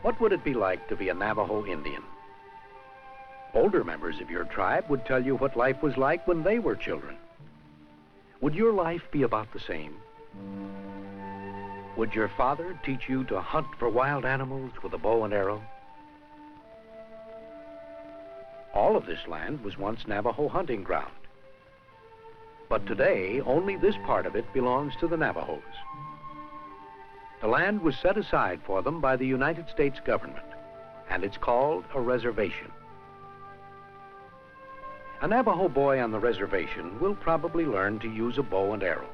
What would it be like to be a Navajo Indian? Older members of your tribe would tell you what life was like when they were children. Would your life be about the same? Would your father teach you to hunt for wild animals with a bow and arrow? All of this land was once Navajo hunting ground. But today, only this part of it belongs to the Navajos. The land was set aside for them by the United States government, and it's called a reservation. A Navajo boy on the reservation will probably learn to use a bow and arrow,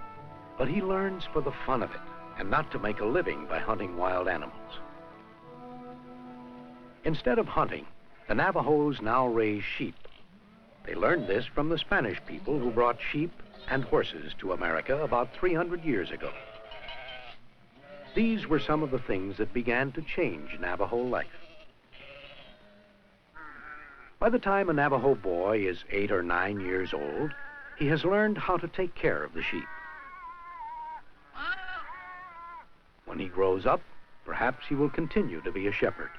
but he learns for the fun of it and not to make a living by hunting wild animals. Instead of hunting, the Navajos now raise sheep. They learned this from the Spanish people who brought sheep and horses to America about 300 years ago. These were some of the things that began to change Navajo life. By the time a Navajo boy is 8 or 9 years old, he has learned how to take care of the sheep. When he grows up, perhaps he will continue to be a shepherd.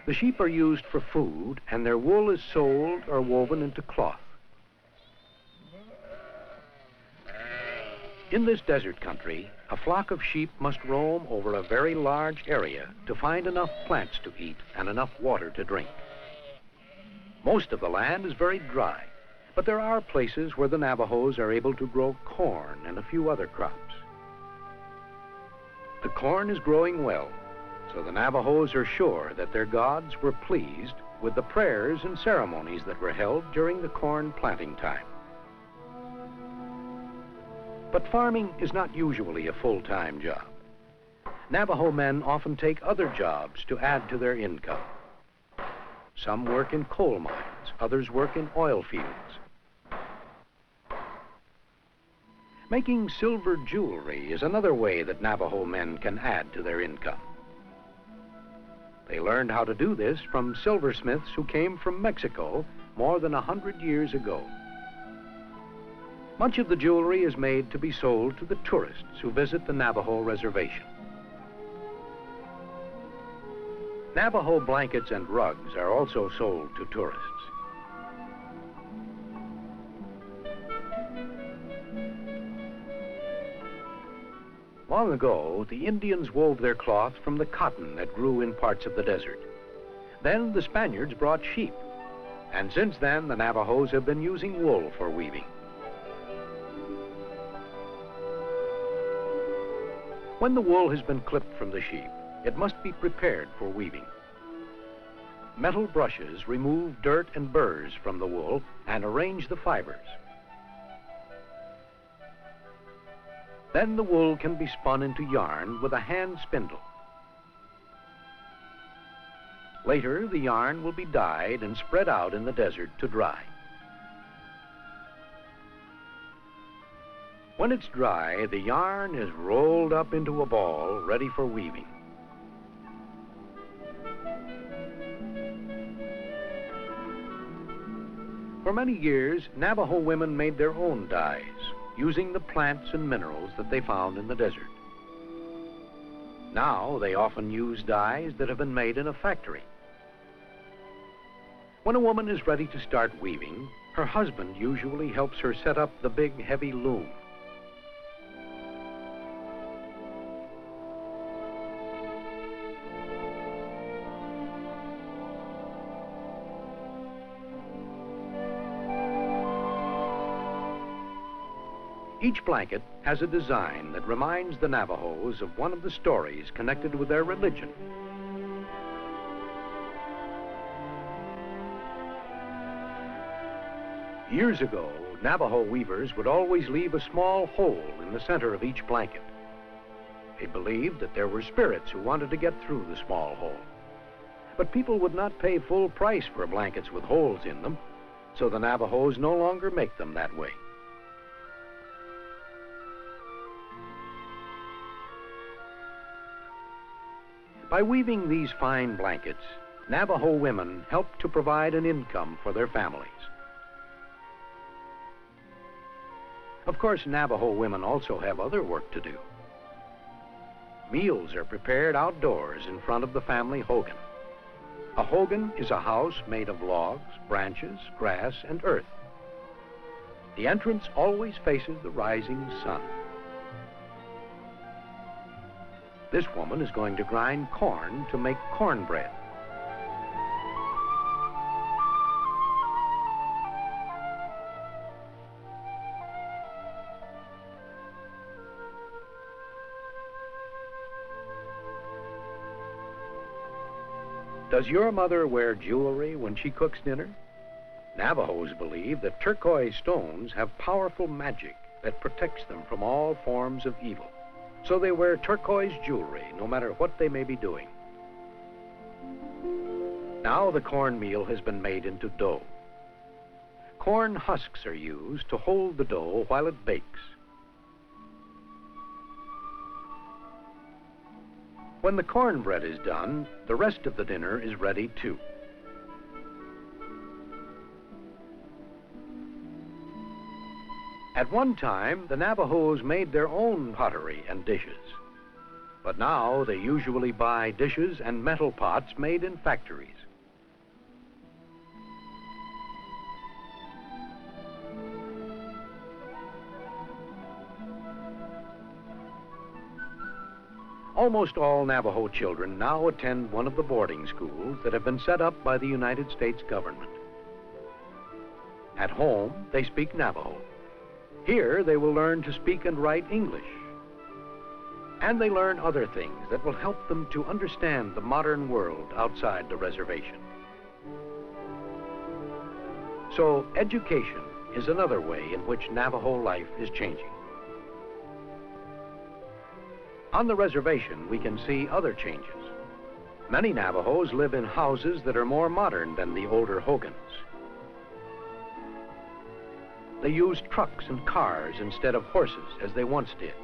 The sheep are used for food, and their wool is sold or woven into cloth. In this desert country, a flock of sheep must roam over a very large area to find enough plants to eat and enough water to drink. Most of the land is very dry, but there are places where the Navajos are able to grow corn and a few other crops. The corn is growing well, so the Navajos are sure that their gods were pleased with the prayers and ceremonies that were held during the corn planting time. But farming is not usually a full-time job. Navajo men often take other jobs to add to their income. Some work in coal mines, others work in oil fields. Making silver jewelry is another way that Navajo men can add to their income. They learned how to do this from silversmiths who came from Mexico more than 100 years ago. Much of the jewelry is made to be sold to the tourists who visit the Navajo reservation. Navajo blankets and rugs are also sold to tourists. Long ago, the Indians wove their cloth from the cotton that grew in parts of the desert. Then the Spaniards brought sheep, and since then the Navajos have been using wool for weaving. When the wool has been clipped from the sheep, it must be prepared for weaving. Metal brushes remove dirt and burrs from the wool and arrange the fibers. Then the wool can be spun into yarn with a hand spindle. Later, the yarn will be dyed and spread out in the desert to dry. When it's dry, the yarn is rolled up into a ball ready for weaving. For many years, Navajo women made their own dyes, using the plants and minerals that they found in the desert. Now, they often use dyes that have been made in a factory. When a woman is ready to start weaving, her husband usually helps her set up the big, heavy loom. Each blanket has a design that reminds the Navajos of one of the stories connected with their religion. Years ago, Navajo weavers would always leave a small hole in the center of each blanket. They believed that there were spirits who wanted to get through the small hole. But people would not pay full price for blankets with holes in them, so the Navajos no longer make them that way. By weaving these fine blankets, Navajo women help to provide an income for their families. Of course, Navajo women also have other work to do. Meals are prepared outdoors in front of the family hogan. A hogan is a house made of logs, branches, grass, and earth. The entrance always faces the rising sun. This woman is going to grind corn to make cornbread. Does your mother wear jewelry when she cooks dinner? Navajos believe that turquoise stones have powerful magic that protects them from all forms of evil. So they wear turquoise jewelry no matter what they may be doing. Now the cornmeal has been made into dough. Corn husks are used to hold the dough while it bakes. When the cornbread is done, the rest of the dinner is ready too. At one time, the Navajos made their own pottery and dishes. But now they usually buy dishes and metal pots made in factories. Almost all Navajo children now attend one of the boarding schools that have been set up by the United States government. At home, they speak Navajo. Here, they will learn to speak and write English. And they learn other things that will help them to understand the modern world outside the reservation. So, education is another way in which Navajo life is changing. On the reservation, we can see other changes. Many Navajos live in houses that are more modern than the older hogans. They use trucks and cars instead of horses, as they once did.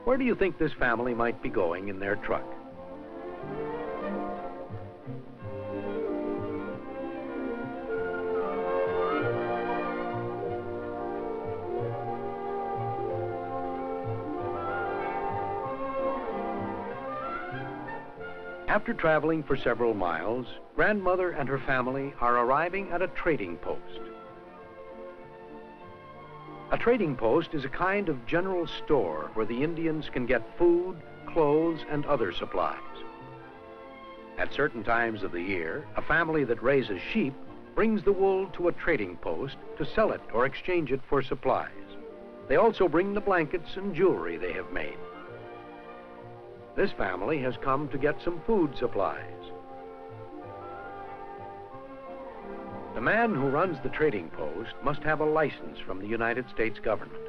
Where do you think this family might be going in their truck? After traveling for several miles, Grandmother and her family are arriving at a trading post. A trading post is a kind of general store where the Indians can get food, clothes, and other supplies. At certain times of the year, a family that raises sheep brings the wool to a trading post to sell it or exchange it for supplies. They also bring the blankets and jewelry they have made. This family has come to get some food supplies. The man who runs the trading post must have a license from the United States government.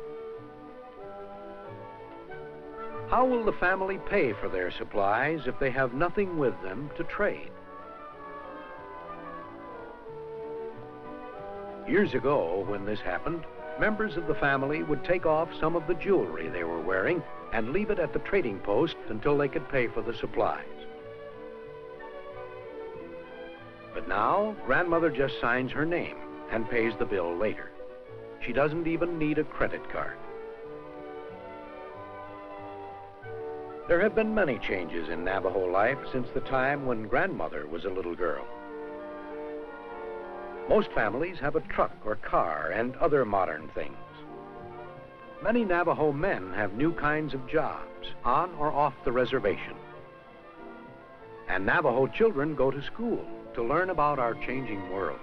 How will the family pay for their supplies if they have nothing with them to trade? Years ago, when this happened, members of the family would take off some of the jewelry they were wearing and leave it at the trading post until they could pay for the supplies. But now, Grandmother just signs her name and pays the bill later. She doesn't even need a credit card. There have been many changes in Navajo life since the time when Grandmother was a little girl. Most families have a truck or car and other modern things. Many Navajo men have new kinds of jobs on or off the reservation. And Navajo children go to school to learn about our changing world.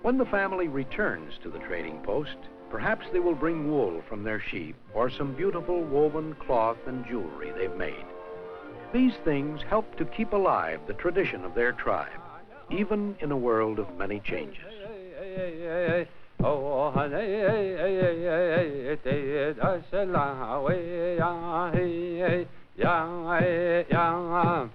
When the family returns to the trading post, perhaps they will bring wool from their sheep or some beautiful woven cloth and jewelry they've made. These things help to keep alive the tradition of their tribe, even in a world of many changes. Oh, honey, da shla we ya, ya, ya.